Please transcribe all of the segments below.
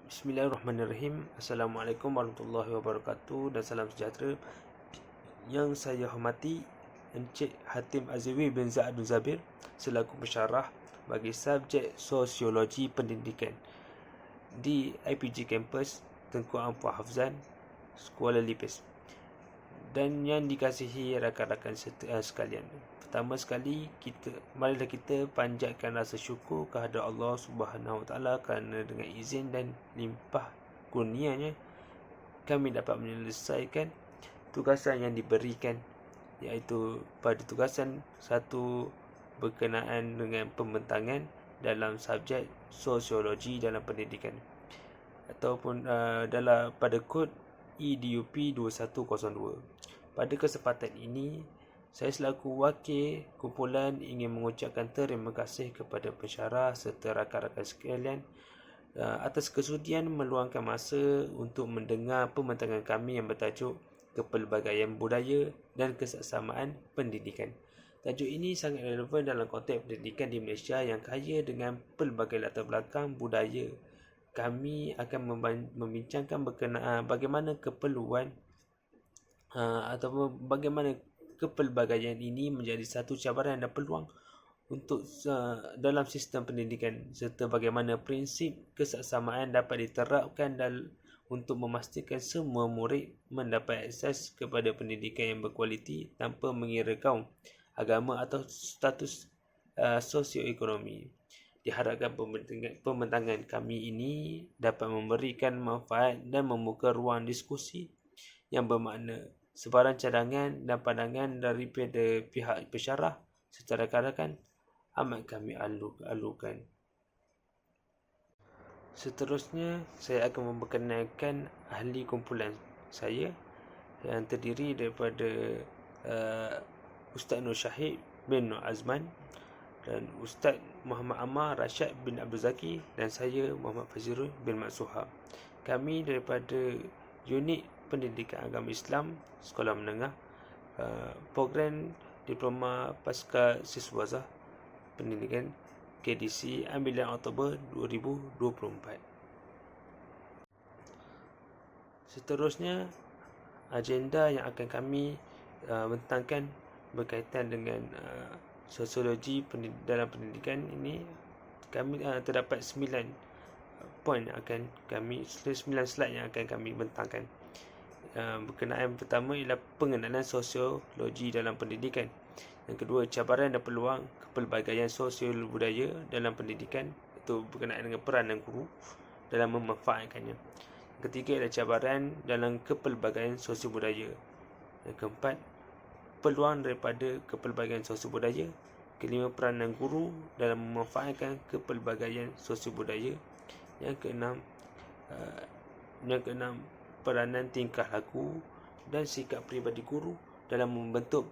Bismillahirrahmanirrahim. Assalamualaikum warahmatullahi wabarakatuh dan salam sejahtera. Yang saya hormati Encik Hatim Azwi bin Za'adun Zabir selaku pensyarah bagi subjek Sosiologi Pendidikan di IPG Campus Tengku Ampuan Hafzan, Kuala Lipis. Dan yang dikasihi rakan-rakan sekalian, pertama sekali marilah kita panjatkan rasa syukur kehadrat Allah Subhanahu Wa Taala kerana dengan izin dan limpah kurnianya kami dapat menyelesaikan tugasan yang diberikan, iaitu pada tugasan satu berkenaan dengan pembentangan dalam subjek sosiologi dalam pendidikan ataupun pada kod EDUP 2102. Pada kesempatan ini, saya selaku wakil kumpulan ingin mengucapkan terima kasih kepada pensyarah serta rakan-rakan sekalian atas kesudian meluangkan masa untuk mendengar pembentangan kami yang bertajuk Kepelbagaian Budaya dan Kesesamaan Pendidikan. Tajuk ini sangat relevan dalam konteks pendidikan di Malaysia yang kaya dengan pelbagai latar belakang budaya. Kami akan membincangkan berkenaan bagaimana keperluan ataupun bagaimana kepelbagaian ini menjadi satu cabaran dan peluang untuk dalam sistem pendidikan, serta bagaimana prinsip kesesamaan dapat diterapkan untuk memastikan semua murid mendapat akses kepada pendidikan yang berkualiti tanpa mengira kaum, agama atau status sosioekonomi. Diharapkan pembentangan kami ini dapat memberikan manfaat dan membuka ruang diskusi yang bermakna. Sebarang cadangan dan pandangan daripada pihak pensyarah serta rakan-rakan amat kami alu-alukan. Seterusnya, saya akan memperkenalkan ahli kumpulan saya yang terdiri daripada Ustaz Nur Syahid bin Nur Azman dan Ustaz Muhammad Ammar Rashad bin Abdul Zaki dan saya Muhammad Fazirul bin Mat Suha. Kami daripada unit Pendidikan Agama Islam Sekolah Menengah, program Diploma Pasca Siswazah Pendidikan KDC ambilan Oktober 2024. Seterusnya, agenda yang akan kami bentangkan berkaitan dengan sosiologi dalam pendidikan ini. Kami terdapat 9 poin yang akan kami 9 slide yang akan kami bentangkan. Berkenaan pertama ialah pengenalan sosiologi dalam pendidikan. Yang kedua, cabaran dan peluang kepelbagaian sosial budaya dalam pendidikan, itu berkenaan dengan peranan guru dalam memanfaatkannya. Yang ketiga ialah cabaran dalam kepelbagaian sosial budaya. Yang keempat, peluang daripada kepelbagaian sosial budaya. Kelima, peranan guru dalam memanfaatkan kepelbagaian sosial budaya. Yang keenam, peranan tingkah laku dan sikap peribadi guru dalam membentuk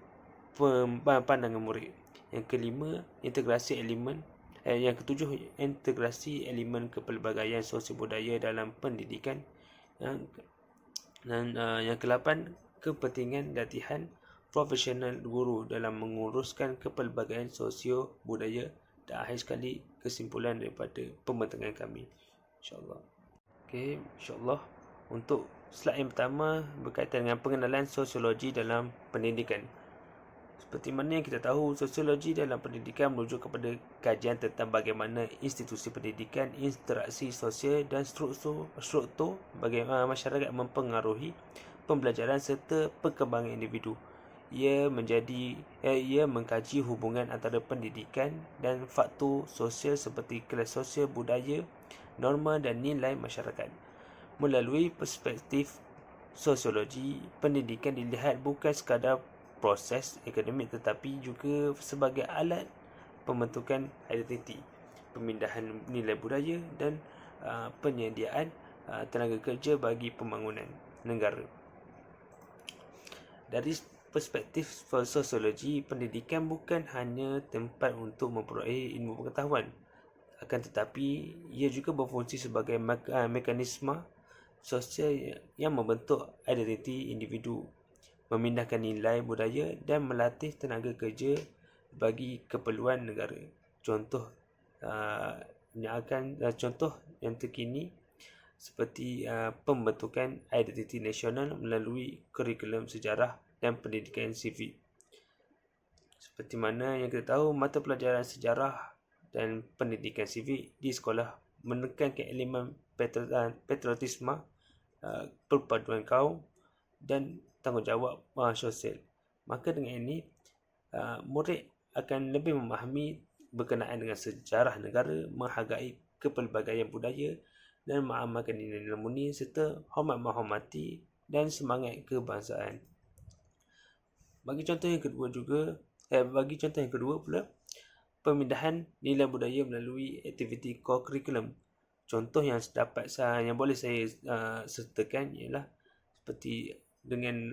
pandangan murid. Yang kelima, yang ketujuh, integrasi elemen kepelbagaian sosial budaya dalam pendidikan. Yang ke-8, kepentingan latihan profesional guru dalam menguruskan kepelbagaian sosio budaya. Dan akhir sekali, kesimpulan daripada pembentangan kami, insya-Allah. Okey, insya-Allah untuk slide yang pertama berkaitan dengan pengenalan sosiologi dalam pendidikan. Seperti mana yang kita tahu, sosiologi dalam pendidikan merujuk kepada kajian tentang bagaimana institusi pendidikan, interaksi sosial dan struktur bagaimana masyarakat mempengaruhi pembelajaran serta perkembangan individu. Ia mengkaji hubungan antara pendidikan dan faktor sosial seperti kelas sosial, budaya, norma dan nilai masyarakat. Melalui perspektif sosiologi, pendidikan dilihat bukan sekadar proses akademik tetapi juga sebagai alat pembentukan identiti, pemindahan nilai budaya dan penyediaan tenaga kerja bagi pembangunan negara. Dari perspektif sosiologi, pendidikan bukan hanya tempat untuk memperoleh ilmu pengetahuan, akan tetapi ia juga berfungsi sebagai mekanisme sosial yang membentuk identiti individu, memindahkan nilai budaya dan melatih tenaga kerja bagi keperluan negara. Contoh yang terkini seperti pembentukan identiti nasional melalui kurikulum sejarah dan pendidikan sivik. Seperti mana yang kita tahu, mata pelajaran sejarah dan pendidikan sivik di sekolah menekankan elemen patriotisme, perpaduan kaum dan tanggungjawab sosial. Maka dengan ini, murid akan lebih memahami berkenaan dengan sejarah negara, menghargai kepelbagaian budaya dan mengamalkan nilai-nilai murni serta hormat menghormati dan semangat kebangsaan. Bagi contoh yang kedua pula, pemindahan nilai budaya melalui aktiviti core curriculum. Contoh yang boleh saya sertakan ialah seperti dengan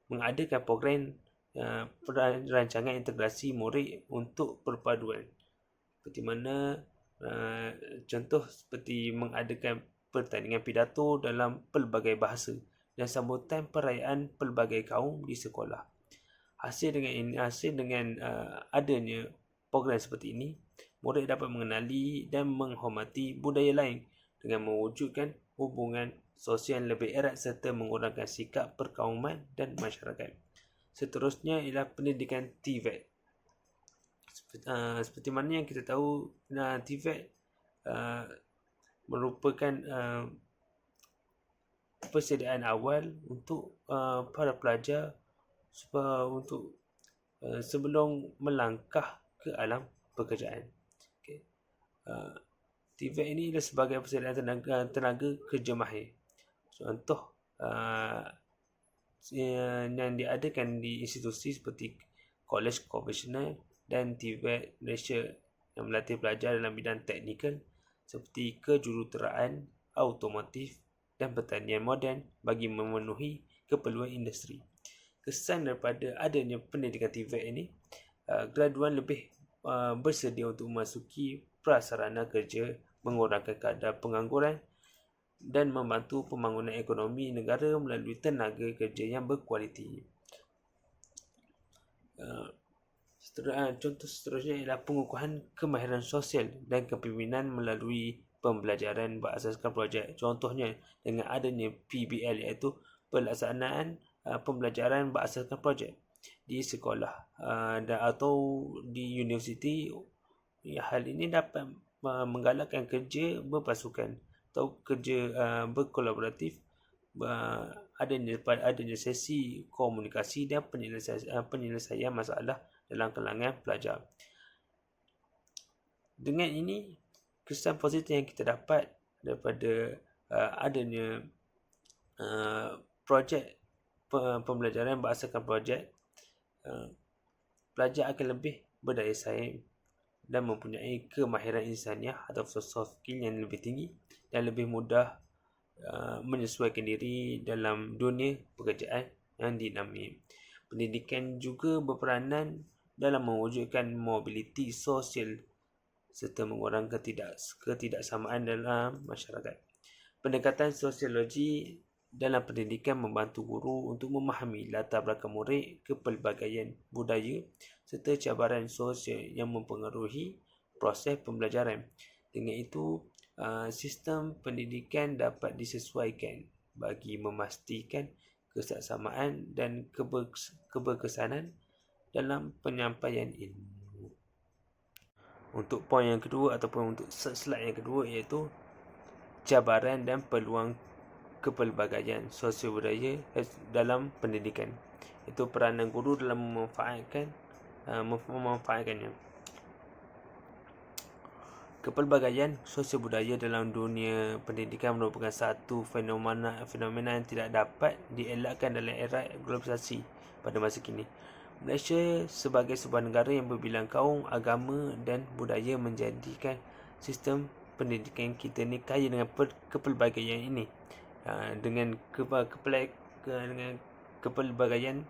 mengadakan program rancangan integrasi murid untuk perpaduan. Seperti mana contoh seperti mengadakan pertandingan pidato dalam pelbagai bahasa dan sambutan perayaan pelbagai kaum di sekolah. Hasil dengan adanya program seperti ini, murid dapat mengenali dan menghormati budaya lain dengan mewujudkan hubungan sosial lebih erat serta mengurangkan sikap perkauman dan masyarakat. Seterusnya ialah pendidikan TVET. Seperti mana yang kita tahu, TVET merupakan persediaan awal untuk para pelajar sebelum melangkah ke alam pekerjaan. TVET ini adalah sebagai persediaan tenaga kerja mahir. Contoh yang diadakan di institusi seperti College Conventional dan TVET Malaysia yang melatih pelajar dalam bidang teknikal seperti kejuruteraan, automotif dan pertanian moden bagi memenuhi keperluan industri. Kesan daripada adanya pendidikan TVET ini, graduan lebih bersedia untuk memasuki prasarana kerja, mengurangkan kadar pengangguran dan membantu pembangunan ekonomi negara melalui tenaga kerja yang berkualiti. Contoh seterusnya ialah pengukuhan kemahiran sosial dan kepimpinan melalui pembelajaran berasaskan projek. Contohnya dengan adanya PBL, iaitu pelaksanaan pembelajaran berasaskan projek di sekolah atau di universiti. Hal ini dapat menggalakkan kerja berpasukan atau kerja berkolaboratif, adanya sesi komunikasi dan penyelesaian masalah dalam kalangan pelajar. Dengan ini, kesan positif yang kita dapat daripada adanya projek pembelajaran berasaskan projek, pelajar akan lebih berdaya saing dan mempunyai kemahiran insaniah atau soft skill yang lebih tinggi dan lebih mudah menyesuaikan diri dalam dunia pekerjaan yang dinamik. Pendidikan juga berperanan dalam mewujudkan mobiliti sosial serta mengurangkan ketidaksamaan dalam masyarakat. Pendekatan sosiologi dalam pendidikan membantu guru untuk memahami latar belakang murid, kepelbagaian budaya serta cabaran sosial yang mempengaruhi proses pembelajaran. Dengan itu, sistem pendidikan dapat disesuaikan bagi memastikan kesaksamaan dan keberkesanan dalam penyampaian ilmu. Untuk poin yang kedua ataupun untuk slide yang kedua, iaitu cabaran dan peluang kepelbagaian sosial budaya dalam pendidikan. Itu peranan guru dalam memanfaatkannya. Kepelbagaian sosial budaya dalam dunia pendidikan merupakan satu fenomena yang tidak dapat dielakkan dalam era globalisasi pada masa kini. Malaysia sebagai sebuah negara yang berbilang kaum, agama dan budaya menjadikan sistem pendidikan kita ni kaya dengan kepelbagaian ini. Dengan kepelbagaian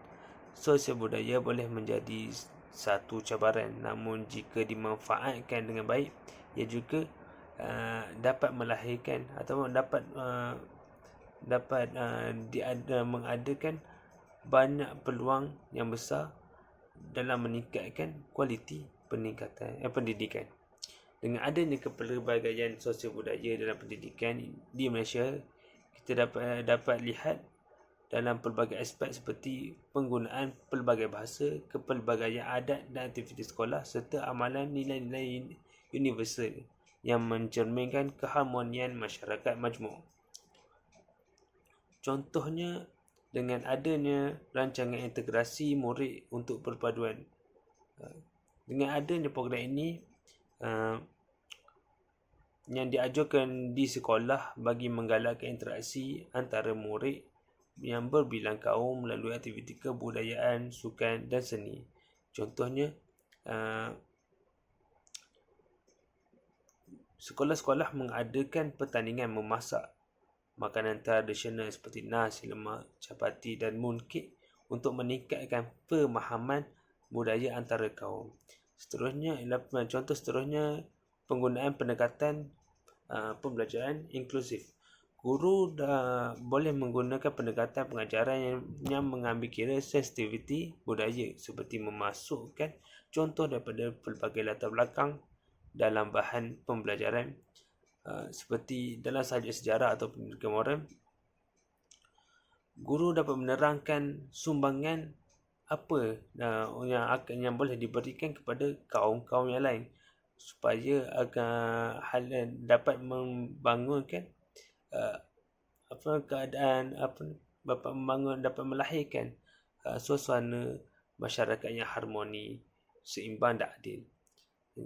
sosial budaya boleh menjadi satu cabaran, namun jika dimanfaatkan dengan baik, ia juga dapat melahirkan atau dapat mengadakan banyak peluang yang besar dalam meningkatkan kualiti pendidikan. Dengan adanya kepelbagaian sosial budaya dalam pendidikan di Malaysia, kita dapat lihat dalam pelbagai aspek seperti penggunaan pelbagai bahasa, kepelbagaian adat dan aktiviti sekolah serta amalan nilai-nilai universal yang mencerminkan keharmonian masyarakat majmuk. Contohnya, dengan adanya rancangan integrasi murid untuk perpaduan. Dengan adanya program ini yang diajukan di sekolah bagi menggalakkan interaksi antara murid yang berbilang kaum melalui aktiviti kebudayaan, sukan dan seni. Contohnya, sekolah-sekolah mengadakan pertandingan memasak makanan tradisional seperti nasi lemak, capati dan mooncake untuk meningkatkan pemahaman budaya antara kaum. Contoh seterusnya, penggunaan pendekatan pembelajaran inklusif. Guru boleh menggunakan pendekatan pengajaran yang mengambil kira sensitiviti budaya seperti memasukkan contoh daripada pelbagai latar belakang dalam bahan pembelajaran seperti dalam subjek sejarah atau pendidikan moral. Guru dapat menerangkan sumbangan apa yang boleh diberikan kepada kaum-kaum yang lain supaya hal dapat membangunkan dapat melahirkan suasana masyarakat yang harmoni, seimbang dan adil.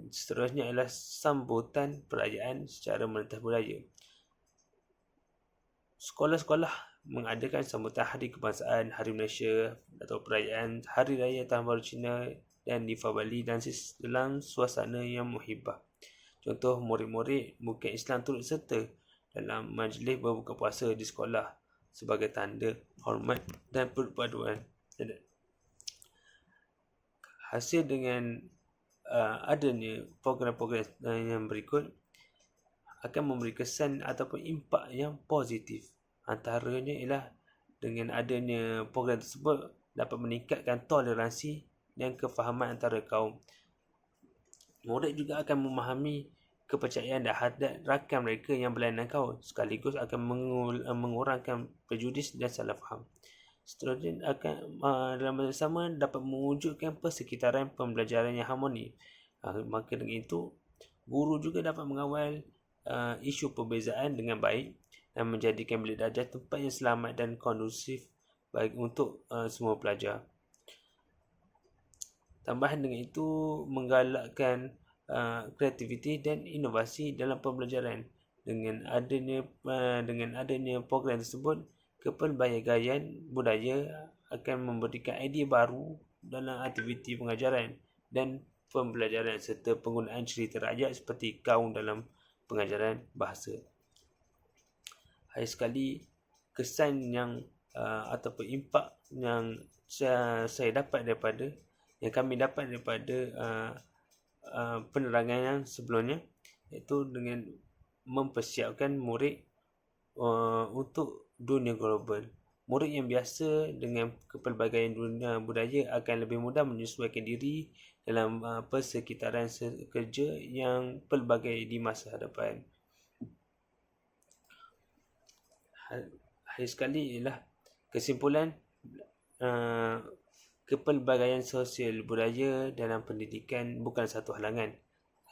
Seterusnya adalah sambutan perayaan secara melintas budaya. Sekolah-sekolah mengadakan sambutan Hari Kebangsaan, Hari Malaysia atau perayaan Hari Raya Tahun Baru Cina dan Deepavali dalam suasana yang muhibah. Contoh, murid-murid bukan Islam turut serta dalam majlis berbuka puasa di sekolah sebagai tanda hormat dan perpaduan. Hasil dengan adanya program-program yang berikut akan memberi kesan ataupun impak yang positif. Antaranya ialah dengan adanya program tersebut dapat meningkatkan toleransi dan kefahaman antara kaum. Murid juga akan memahami kepercayaan dan adat rakan mereka yang berlainan kaum, sekaligus akan mengurangkan prejudis dan salah faham. Seterusnya akan dalam masa sama dapat mewujudkan persekitaran pembelajaran yang harmoni. Maka dengan itu, guru juga dapat mengawal isu perbezaan dengan baik dan menjadikan bilik darjah tempat yang selamat dan kondusif baik untuk semua pelajar. Tambahan dengan itu, menggalakkan kreativiti dan inovasi dalam pembelajaran. Dengan adanya program tersebut, kepelbagaian budaya akan memberikan idea baru dalam aktiviti pengajaran dan pembelajaran serta penggunaan cerita rakyat seperti kaum dalam pengajaran bahasa. Hari sekali, kesan yang ataupun impak yang kami dapat daripada penerangan yang sebelumnya, iaitu dengan mempersiapkan murid untuk dunia global. Murid yang biasa dengan kepelbagaian dunia budaya akan lebih mudah menyesuaikan diri dalam persekitaran kerja yang pelbagai di masa hadapan. Hari sekali ialah kesimpulan kepelbagaian sosial budaya dalam pendidikan bukan satu halangan,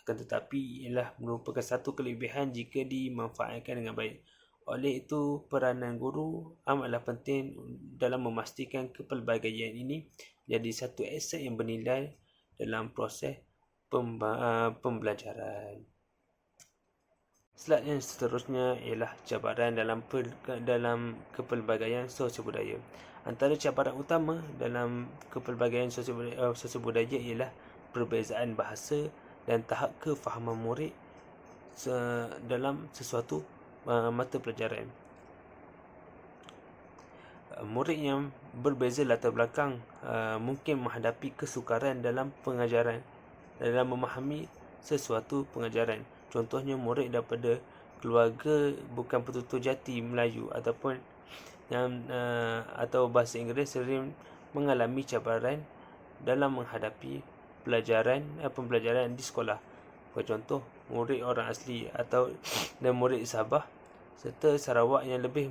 akan tetapi ialah merupakan satu kelebihan jika dimanfaatkan dengan baik. Oleh itu, peranan guru amatlah penting dalam memastikan kepelbagaian ini jadi satu aset yang bernilai dalam proses pembelajaran. Slide yang seterusnya ialah cabaran dalam kepelbagaian sosial budaya. Antara cabaran utama dalam kepelbagaian sosial budaya ialah perbezaan bahasa dan tahap kefahaman murid dalam sesuatu mata pelajaran. Murid yang berbeza latar belakang mungkin menghadapi kesukaran dalam pengajaran, dalam memahami sesuatu pengajaran. Contohnya, murid daripada keluarga bukan petutur jati Melayu atau bahasa Inggeris sering mengalami cabaran dalam menghadapi pembelajaran di sekolah. Contoh, murid orang asli atau dan murid Sabah serta Sarawak yang lebih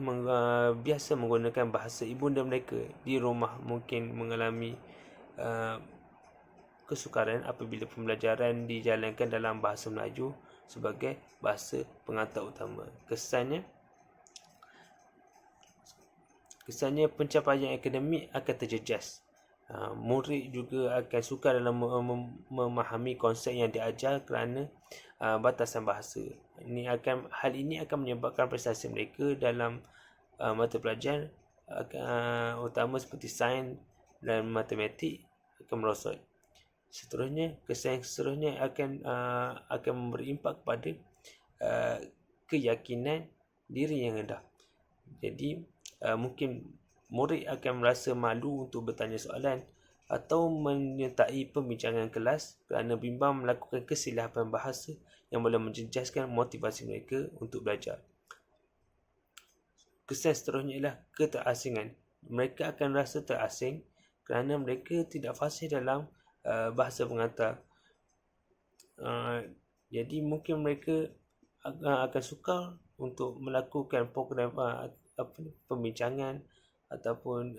biasa menggunakan bahasa ibunda mereka di rumah mungkin mengalami kesukaran apabila pembelajaran dijalankan dalam bahasa Melayu sebagai bahasa pengantar utama. Kesannya pencapaian akademik akan terjejas. Murid juga akan sukar dalam memahami konsep yang diajar kerana batasan bahasa. Hal ini akan menyebabkan prestasi mereka dalam mata pelajaran utama seperti sains dan matematik akan merosot. Kesan seterusnya akan memberi impak kepada keyakinan diri yang rendah. Jadi mungkin murid akan merasa malu untuk bertanya soalan atau menyertai pembincangan kelas kerana bimbang melakukan kesilapan bahasa yang boleh menjejaskan motivasi mereka untuk belajar. Kesan seterusnya ialah keterasingan. Mereka akan rasa terasing kerana mereka tidak fasih dalam bahasa pengantar. Jadi mungkin mereka akan sukar untuk melakukan program pembincangan ataupun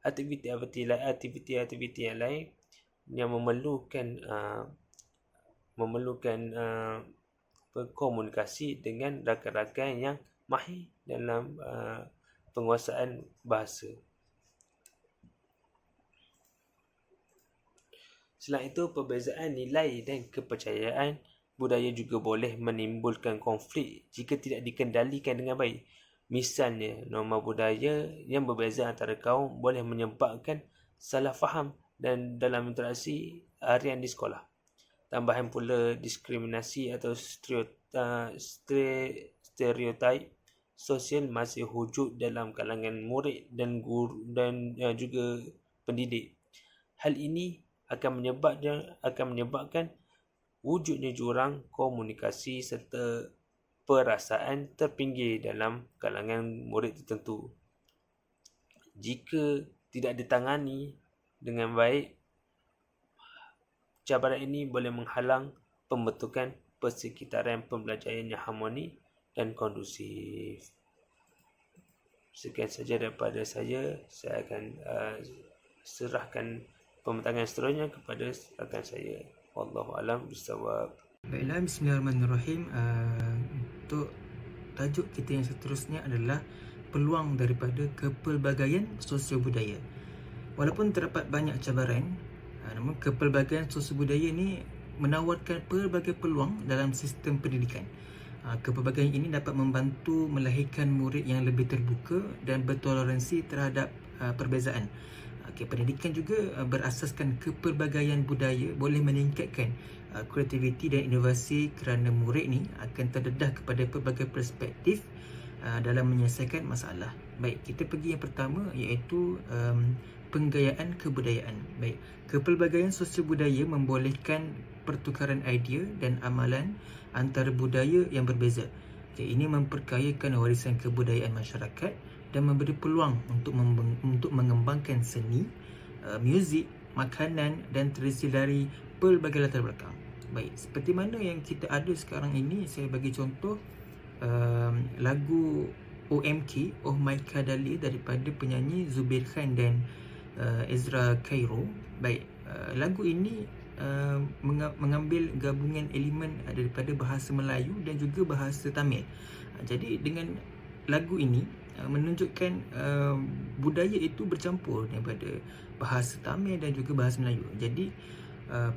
aktiviti yang lain yang memerlukan komunikasi dengan rakan-rakan yang mahir dalam penguasaan bahasa. Selain itu, perbezaan nilai dan kepercayaan budaya juga boleh menimbulkan konflik jika tidak dikendalikan dengan baik. Misalnya, norma budaya yang berbeza antara kaum boleh menyebabkan salah faham dan dalam interaksi harian di sekolah. Tambahan pula diskriminasi atau stereotip sosial masih wujud dalam kalangan murid dan guru dan juga pendidik. Hal ini akan menyebabkan wujudnya jurang komunikasi serta perasaan terpinggir dalam kalangan murid tertentu. Jika tidak ditangani dengan baik, cabaran ini boleh menghalang pembentukan persekitaran pembelajaran yang harmoni dan kondusif. Sekian saja daripada saya. Saya akan serahkan pembentangan seterusnya kepada rakan saya. Wallahu a'lam bishawab. Baiklah, bismillahirrahmanirrahim. Untuk tajuk kita yang seterusnya adalah peluang daripada kepelbagaian sosial budaya. Walaupun terdapat banyak cabaran, namun kepelbagaian sosial budaya ini menawarkan pelbagai peluang dalam sistem pendidikan. Kepelbagaian ini dapat membantu melahirkan murid yang lebih terbuka dan bertoleransi terhadap perbezaan. Pendidikan juga berasaskan kepelbagaian budaya boleh meningkatkan kreativiti dan inovasi kerana murid ni akan terdedah kepada pelbagai perspektif dalam menyelesaikan masalah. Baik, kita pergi yang pertama iaitu penggayaan kebudayaan. Baik, kepelbagaian sosial budaya membolehkan pertukaran idea dan amalan antara budaya yang berbeza. Ini memperkayakan warisan kebudayaan masyarakat dan memberi peluang untuk mengembangkan seni, muzik, makanan dan tradisi dari pelbagai latar belakang. Baik, seperti mana yang kita ada sekarang ini, saya bagi contoh lagu OMK, Oh My Kadali daripada penyanyi Zubir Khan dan Ezra Cairo. Baik, lagu ini mengambil gabungan elemen daripada bahasa Melayu dan juga bahasa Tamil. Jadi dengan lagu ini menunjukkan budaya itu bercampur daripada bahasa Tamil dan juga bahasa Melayu. Jadi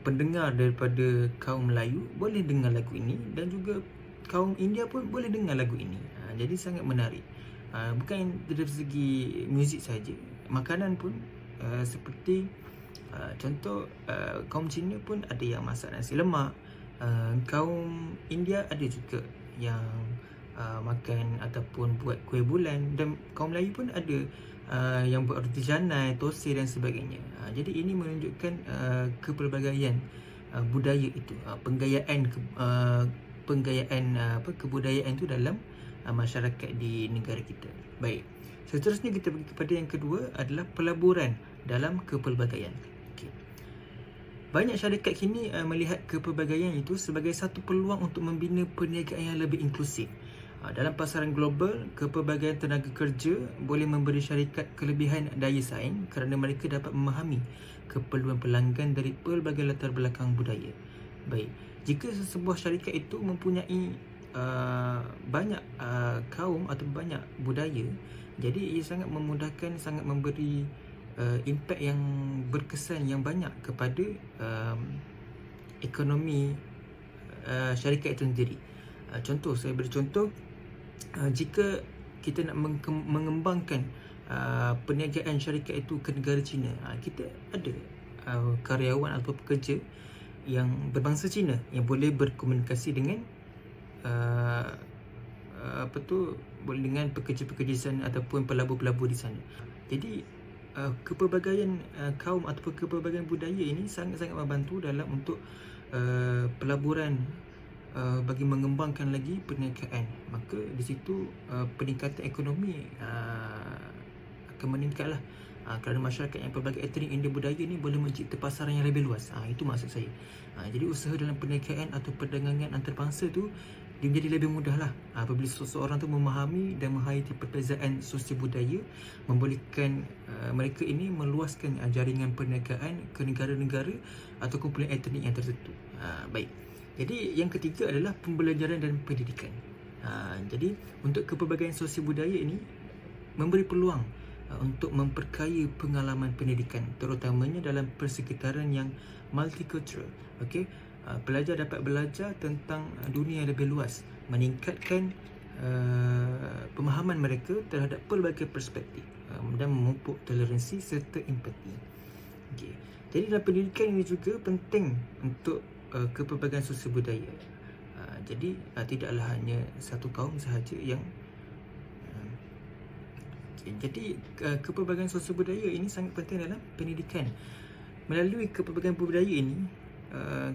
pendengar daripada kaum Melayu boleh dengar lagu ini dan juga kaum India pun boleh dengar lagu ini. Jadi sangat menarik. Bukan dari segi muzik saja, makanan pun seperti contoh kaum Cina pun ada yang masak nasi lemak. Kaum India ada juga yang makan ataupun buat kuih bulan, dan kaum Melayu pun ada yang buat roti canai, tosai dan sebagainya. Jadi ini menunjukkan kepelbagaian budaya itu, penggayaan kebudayaan itu dalam masyarakat di negara kita. Baik, seterusnya kita pergi kepada yang kedua adalah pelaburan dalam kepelbagaian. Banyak syarikat kini melihat kepelbagaian itu sebagai satu peluang untuk membina perniagaan yang lebih inklusif. Dalam pasaran global, kepelbagaian tenaga kerja boleh memberi syarikat kelebihan daya saing kerana mereka dapat memahami keperluan pelanggan dari pelbagai latar belakang budaya. Baik, jika sebuah syarikat itu mempunyai banyak kaum atau banyak budaya, jadi ia sangat memudahkan, sangat memberi impak yang berkesan yang banyak kepada ekonomi syarikat itu sendiri. Contoh, saya beri contoh, jika kita nak mengembangkan perniagaan syarikat itu ke negara China, kita ada karyawan atau pekerja yang berbangsa Cina yang boleh berkomunikasi dengan dengan pekerja-pekerja di sana ataupun pelabur-pelabur di sana. Jadi kepelbagaian kaum ataupun kepelbagaian budaya ini sangat-sangat membantu dalam untuk pelaburan bagi mengembangkan lagi perniagaan. Maka di situ peningkatan ekonomi akan meningkatlah. Kerana masyarakat yang pelbagai etnik India budaya ni boleh mencipta pasaran yang lebih luas. Itu maksud saya. Jadi usaha dalam perniagaan atau perdagangan antarabangsa tu dia menjadi lebih mudah lah apabila seseorang tu memahami dan menghayati perbezaan sosial budaya, membolehkan mereka ini meluaskan jaringan perniagaan ke negara-negara atau kumpulan etnik yang tertentu. Baik. Jadi yang ketiga adalah pembelajaran dan pendidikan. Jadi untuk kepelbagaian sosial budaya ini memberi peluang untuk memperkaya pengalaman pendidikan, terutamanya dalam persekitaran yang multicultural. Okey, pelajar dapat belajar tentang dunia yang lebih luas, meningkatkan pemahaman mereka terhadap pelbagai perspektif dan memupuk toleransi serta empati. Okey, jadi dalam pendidikan ini juga penting untuk kepelbagaian sosial budaya. Jadi tidaklah hanya satu kaum sahaja yang jadi kepelbagaian sosial budaya ini sangat penting dalam pendidikan. Melalui kepelbagaian budaya ini,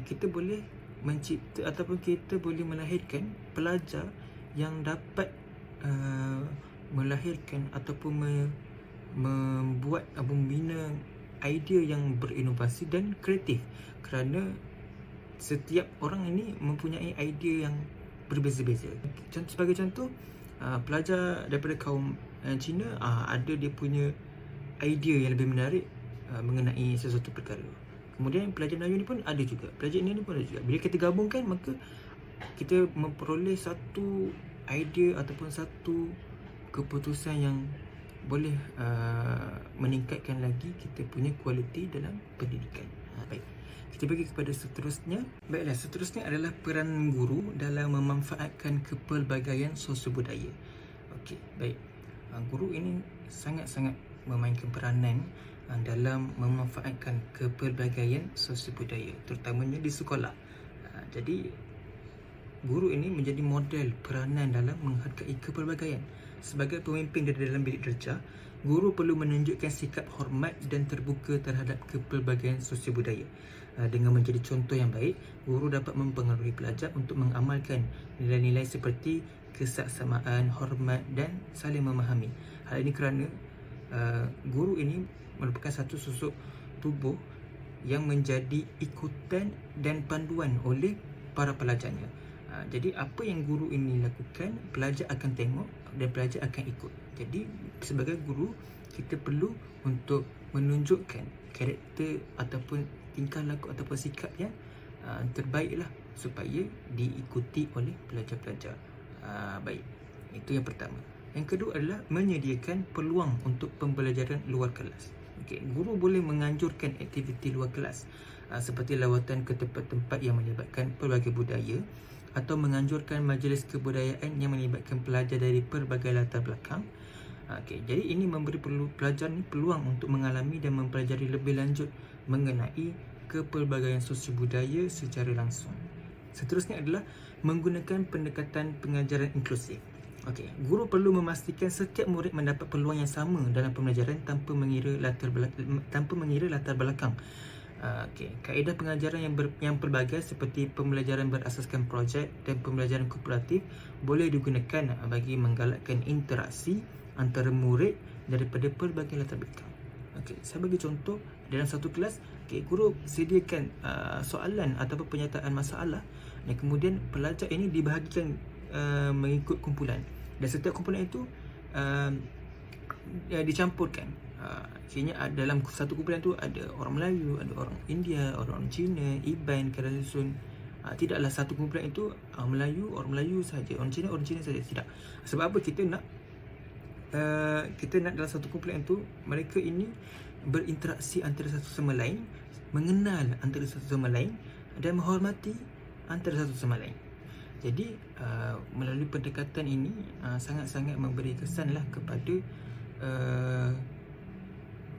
kita boleh mencipta ataupun kita boleh melahirkan pelajar yang dapat melahirkan ataupun membuat membina idea yang berinovasi dan kreatif, kerana setiap orang ini mempunyai idea yang berbeza-beza. Sebagai contoh, pelajar daripada kaum Cina ada dia punya idea yang lebih menarik mengenai sesuatu perkara. Kemudian pelajar Melayu ni pun ada juga, pelajar India ni pun ada juga. Bila kita gabungkan, maka kita memperoleh satu idea ataupun satu keputusan yang boleh meningkatkan lagi kita punya kualiti dalam pendidikan. Baik, kita pergi kepada seterusnya. Baiklah, seterusnya adalah peran guru dalam memanfaatkan kepelbagaian sosial budaya. Okey, baik. Guru ini sangat-sangat memainkan peranan dalam memanfaatkan kepelbagaian sosial budaya, terutamanya di sekolah. Jadi guru ini menjadi model peranan dalam menghargai kepelbagaian. Sebagai pemimpin di dalam bilik darjah, guru perlu menunjukkan sikap hormat dan terbuka terhadap kepelbagaian sosial budaya. Dengan menjadi contoh yang baik, guru dapat mempengaruhi pelajar untuk mengamalkan nilai-nilai seperti kesaksamaan, hormat dan saling memahami. Hal ini kerana guru ini merupakan satu susuk tubuh yang menjadi ikutan dan panduan oleh para pelajarnya. Jadi apa yang guru ini lakukan, pelajar akan tengok dan pelajar akan ikut. Jadi sebagai guru, kita perlu untuk menunjukkan karakter ataupun tingkah laku ataupun sikap yang terbaiklah supaya diikuti oleh pelajar-pelajar. Baik, itu yang pertama. Yang kedua adalah menyediakan peluang untuk pembelajaran luar kelas. Guru boleh menganjurkan aktiviti luar kelas seperti lawatan ke tempat-tempat yang melibatkan pelbagai budaya, atau menganjurkan majlis kebudayaan yang melibatkan pelajar dari pelbagai latar belakang. Jadi ini memberi pelajar ni peluang untuk mengalami dan mempelajari lebih lanjut mengenai kepelbagaian sosial budaya secara langsung. Seterusnya adalah menggunakan pendekatan pengajaran inklusif. Guru perlu memastikan setiap murid mendapat peluang yang sama dalam pembelajaran tanpa mengira latar belakang. Kaedah pengajaran yang pelbagai seperti pembelajaran berasaskan projek dan pembelajaran kooperatif boleh digunakan bagi menggalakkan interaksi antara murid daripada pelbagai latar belakang. Saya bagi contoh, dalam satu kelas Guru sediakan soalan ataupun penyataan masalah dan kemudian pelajar ini dibahagikan mengikut kumpulan, dan setiap kumpulan itu dicampurkan. Kira dalam satu kumpulan tu ada orang Melayu, ada orang India, orang Cina, Iban, Kadazun. Tidaklah satu kumpulan itu orang Melayu saja, orang Cina saja, tidak. Sebab apa? Kita nak dalam satu kumpulan itu mereka ini berinteraksi antara satu sama lain, mengenal antara satu sama lain dan menghormati antara satu sama lain. Jadi melalui pendekatan ini sangat-sangat memberi kesanlah kepada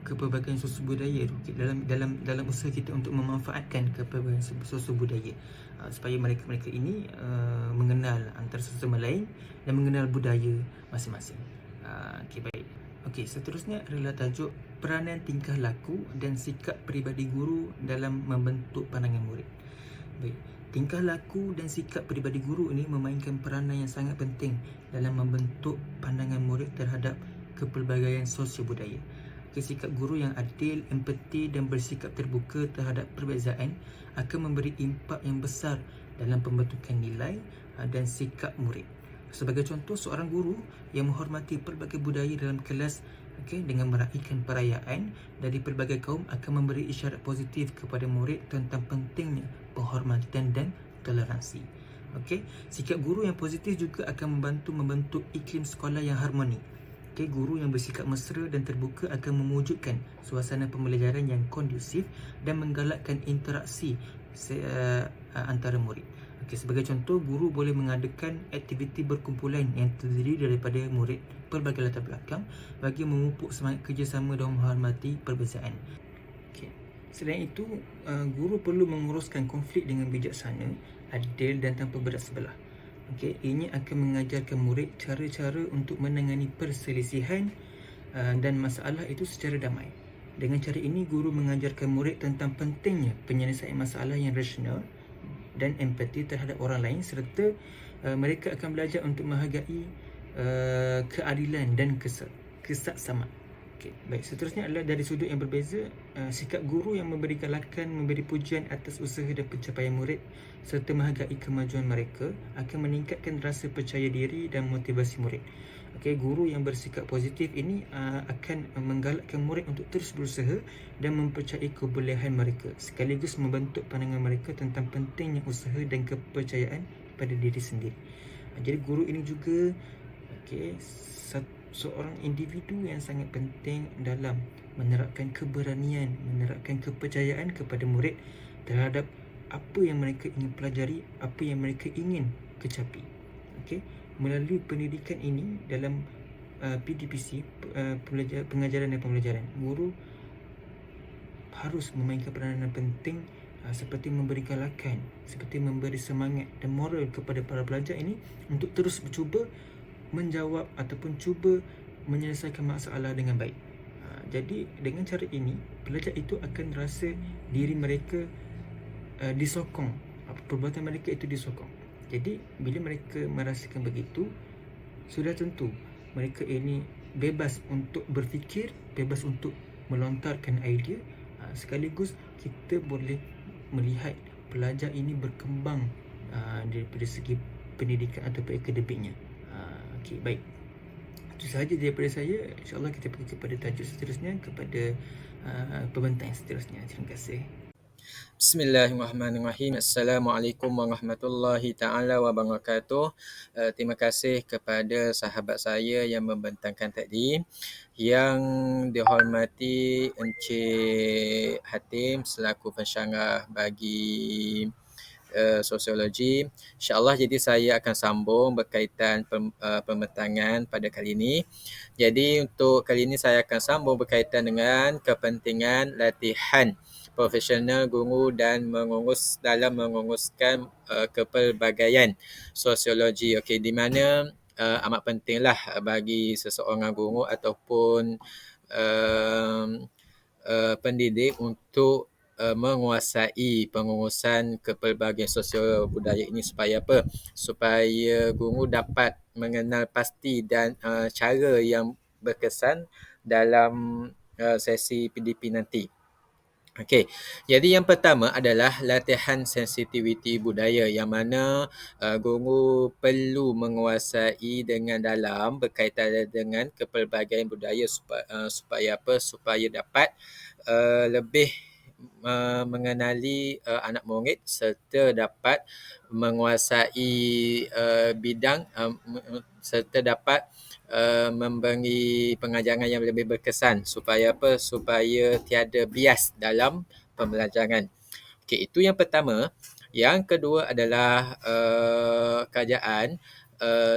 kepelbagaian sosial budaya dalam usaha kita untuk memanfaatkan kepelbagaian sosial budaya, supaya mereka ini mengenal antara satu sama lain dan mengenal budaya masing-masing. Baik. Seterusnya adalah tajuk peranan tingkah laku dan sikap peribadi guru dalam membentuk pandangan murid. Baik. Tingkah laku dan sikap peribadi guru ini memainkan peranan yang sangat penting dalam membentuk pandangan murid terhadap kepelbagaian sosial budaya. Sikap guru yang adil, empati dan bersikap terbuka terhadap perbezaan akan memberi impak yang besar dalam pembentukan nilai dan sikap murid. Sebagai contoh, seorang guru yang menghormati pelbagai budaya dalam kelas dengan meraihkan perayaan dari pelbagai kaum akan memberi isyarat positif kepada murid tentang pentingnya penghormatan dan toleransi. Sikap guru yang positif juga akan membentuk iklim sekolah yang harmoni. Guru yang bersikap mesra dan terbuka akan memwujudkan suasana pembelajaran yang kondusif dan menggalakkan interaksi antara murid. Sebagai contoh, guru boleh mengadakan aktiviti berkumpulan yang terdiri daripada murid pelbagai latar belakang bagi memupuk semangat kerjasama dan menghormati perbezaan. Selain itu, guru perlu menguruskan konflik dengan bijaksana, adil dan tanpa berat sebelah. Ini akan mengajarkan murid cara-cara untuk menangani perselisihan dan masalah itu secara damai. Dengan cara ini, guru mengajarkan murid tentang pentingnya penyelesaian masalah yang rasional dan empati terhadap orang lain, serta mereka akan belajar untuk menghargai keadilan dan kesaksamaan. Baik, seterusnya adalah dari sudut yang berbeza, sikap guru yang memberi galakan, memberi pujian atas usaha dan pencapaian murid serta menghargai kemajuan mereka akan meningkatkan rasa percaya diri dan motivasi murid. Guru yang bersikap positif ini akan menggalakkan murid untuk terus berusaha dan mempercayai kebolehan mereka, sekaligus membentuk pandangan mereka tentang pentingnya usaha dan kepercayaan pada diri sendiri. Jadi guru ini juga seorang individu yang sangat penting dalam menerapkan keberanian, menerapkan kepercayaan kepada murid terhadap apa yang mereka ingin pelajari, apa yang mereka ingin kecapi. Melalui pendidikan ini dalam PDPC, pengajaran dan pembelajaran, guru harus memainkan peranan penting seperti memberi galakan, seperti memberi semangat dan moral kepada para pelajar ini untuk terus cuba menjawab ataupun cuba menyelesaikan masalah dengan baik. Jadi dengan cara ini, pelajar itu akan rasa diri mereka disokong, perbuatan mereka itu disokong. Jadi bila mereka merasakan begitu, sudah tentu mereka ini bebas untuk berfikir, bebas untuk melontarkan idea, sekaligus kita boleh melihat pelajar ini berkembang daripada segi pendidikan ataupun akademiknya. Baik, itu sahaja daripada saya. InsyaAllah kita pergi kepada tajuk seterusnya, kepada pembentang seterusnya. Terima kasih. Bismillahirrahmanirrahim. Assalamualaikum warahmatullahi ta'ala wabarakatuh. Terima kasih kepada sahabat saya yang membentangkan tadi. Yang dihormati Encik Hatim selaku pensyarah bagi sosiologi. InsyaAllah jadi saya akan sambung berkaitan pembentangan pada kali ini. Jadi untuk kali ini saya akan sambung berkaitan dengan kepentingan latihan profesional guru dan dalam menguruskan kepelbagaian sosiologi. Di mana amat pentinglah bagi seseorang guru ataupun pendidik untuk menguasai pengurusan kepelbagaian sosial budaya ini supaya apa? Supaya guru dapat mengenal pasti dan cara yang berkesan dalam sesi PDP nanti. Okey, jadi yang pertama adalah latihan sensitiviti budaya yang mana guru perlu menguasai dengan dalam berkaitan dengan kepelbagaian budaya supaya apa? Supaya dapat lebih mengenali anak murid serta dapat menguasai bidang serta dapat memberi pengajaran yang lebih berkesan supaya apa? Supaya tiada bias dalam pembelajaran. Okey, itu yang pertama. Yang kedua adalah kerajaan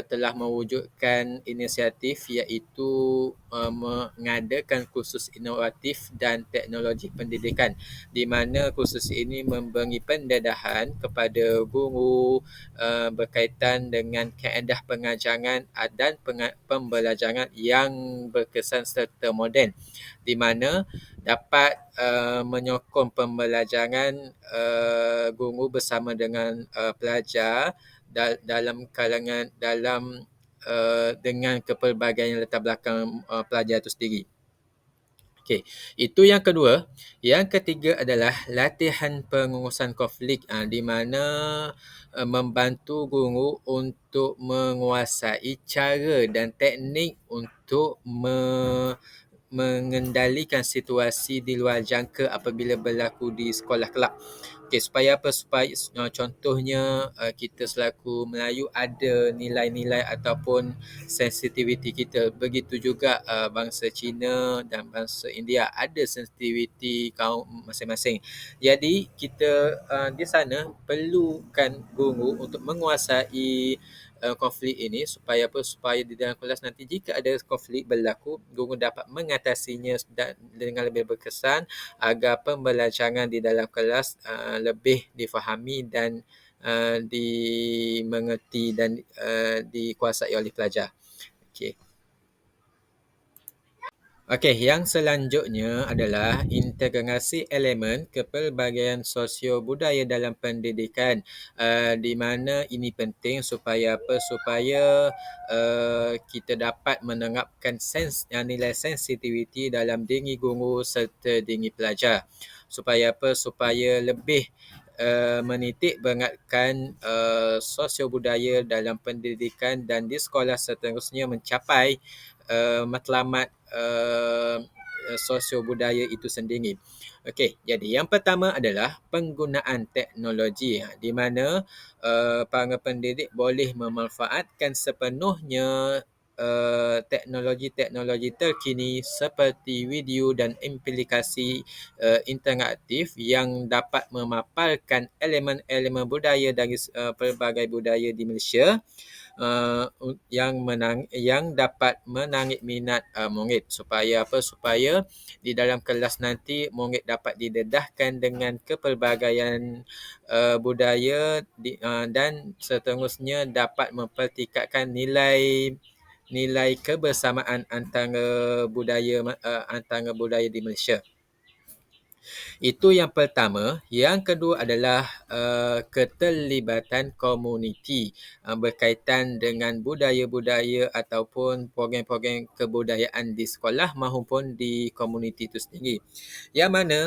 telah mewujudkan inisiatif iaitu mengadakan kursus inovatif dan teknologi pendidikan di mana kursus ini memberi pendedahan kepada guru berkaitan dengan kaedah pengajaran dan pembelajaran yang berkesan serta moden di mana dapat menyokong pembelajaran guru bersama dengan pelajar dengan kepelbagaian latar belakang pelajar itu sendiri. Okey, itu yang kedua. Yang ketiga adalah latihan pengurusan konflik di mana membantu guru untuk menguasai cara dan teknik untuk mengendalikan situasi di luar jangka apabila berlaku di sekolah kelab. Okey, supaya apa? Supaya contohnya kita selaku Melayu ada nilai-nilai ataupun sensitiviti kita. Begitu juga bangsa Cina dan bangsa India ada sensitiviti kaum masing-masing. Jadi kita di sana perlukan guru untuk menguasai konflik ini supaya apa? Supaya di dalam kelas nanti jika ada konflik berlaku, guru dapat mengatasinya dengan lebih berkesan agar pembelajaran di dalam kelas lebih difahami dan dimengerti dan dikuasai oleh pelajar. Okey. Okey, yang selanjutnya adalah integrasi elemen kepelbagaian sosio budaya dalam pendidikan di mana ini penting supaya apa? Supaya kita dapat menerapkan nilai sensitiviti dalam diri guru serta diri pelajar. Supaya apa? Supaya lebih menitik beratkan sosio budaya dalam pendidikan dan di sekolah seterusnya mencapai matlamat sosio budaya itu sendiri. Okey, jadi yang pertama adalah penggunaan teknologi di mana para pendidik boleh memanfaatkan sepenuhnya teknologi-teknologi terkini seperti video dan aplikasi interaktif yang dapat memaparkan elemen-elemen budaya dari pelbagai budaya di Malaysia yang dapat menarik minat murid supaya apa? Supaya di dalam kelas nanti murid dapat didedahkan dengan kepelbagaian budaya dan seterusnya dapat mempertikatkan nilai kebersamaan antara budaya di Malaysia. Itu yang pertama. Yang kedua adalah keterlibatan komuniti berkaitan dengan budaya-budaya ataupun program-program kebudayaan di sekolah maupun di komuniti itu sendiri. Yang mana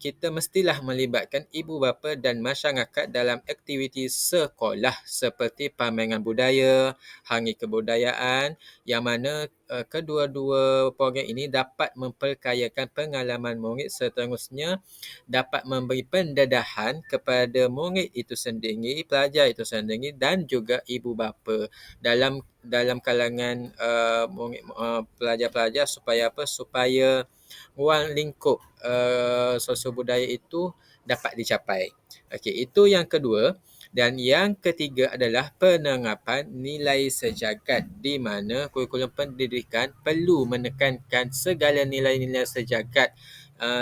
kita mestilah melibatkan ibu bapa dan masyarakat dalam aktiviti sekolah seperti pameran budaya, hari kebudayaan yang mana kedua-dua program ini dapat memperkayakan pengalaman murid seterusnya dapat memberi pendedahan kepada murid itu sendiri, pelajar itu sendiri dan juga ibu bapa dalam kalangan pelajar-pelajar supaya apa? Supaya ruang lingkup sosio budaya itu dapat dicapai. Okey, itu yang kedua. Dan yang ketiga adalah penerapan nilai sejagat di mana kurikulum pendidikan perlu menekankan segala nilai-nilai sejagat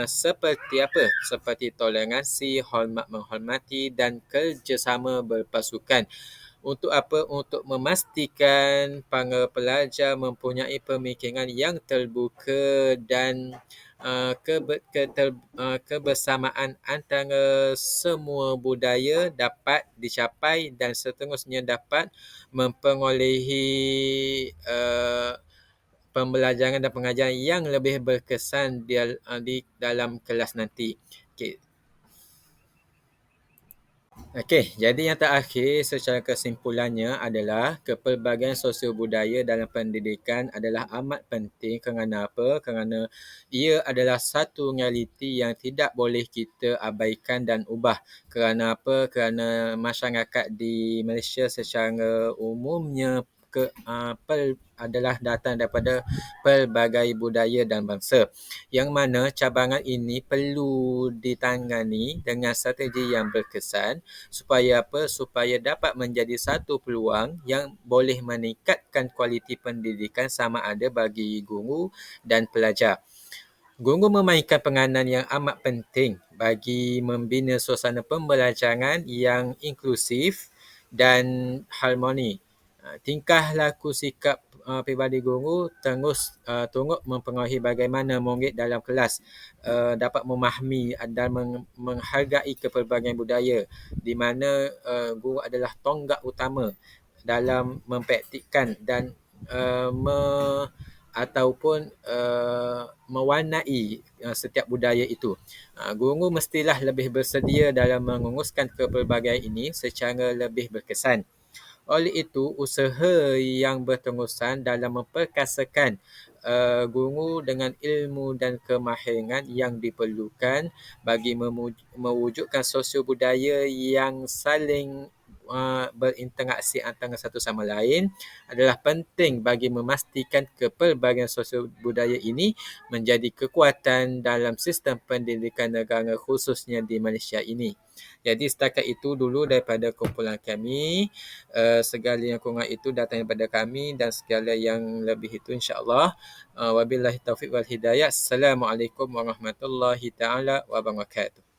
seperti apa? Seperti toleransi, hormat menghormati dan kerjasama berpasukan. Untuk apa? Untuk memastikan para pelajar mempunyai pemikiran yang terbuka dan kebersamaan antara semua budaya dapat dicapai dan seterusnya dapat memperolehi pembelajaran dan pengajaran yang lebih berkesan di dalam kelas nanti. Okey. Okey, jadi yang terakhir secara kesimpulannya adalah kepelbagaian sosial budaya dalam pendidikan adalah amat penting. Kerana apa? Kerana ia adalah satu realiti yang tidak boleh kita abaikan dan ubah. Kerana apa? Kerana masyarakat di Malaysia secara umumnya adalah datang daripada pelbagai budaya dan bangsa, yang mana cabaran ini perlu ditangani dengan strategi yang berkesan supaya apa? Supaya dapat menjadi satu peluang yang boleh meningkatkan kualiti pendidikan sama ada bagi guru dan pelajar. Guru memainkan peranan yang amat penting bagi membina suasana pembelajaran yang inklusif dan harmoni. Tingkah laku sikap pribadi guru terus turut mempengaruhi bagaimana murid dalam kelas dapat memahami dan menghargai kepelbagaian budaya, di mana guru adalah tonggak utama dalam mempraktikkan dan ataupun mewarnai setiap budaya itu. Guru mestilah lebih bersedia dalam menguruskan kepelbagaian ini secara lebih berkesan. Oleh itu, usaha yang berterusan dalam memperkasakan guru dengan ilmu dan kemahiran yang diperlukan bagi mewujudkan sosio budaya yang saling berinteraksi antara satu sama lain adalah penting bagi memastikan kepelbagaian sosio budaya ini menjadi kekuatan dalam sistem pendidikan negara khususnya di Malaysia ini. Jadi setakat itu dulu daripada kumpulan kami. Segala yang kurang itu datang daripada kami dan segala yang lebih itu insya-Allah. Wabillahi taufiq wal hidayah. Assalamualaikum warahmatullahi taala wabarakatuh.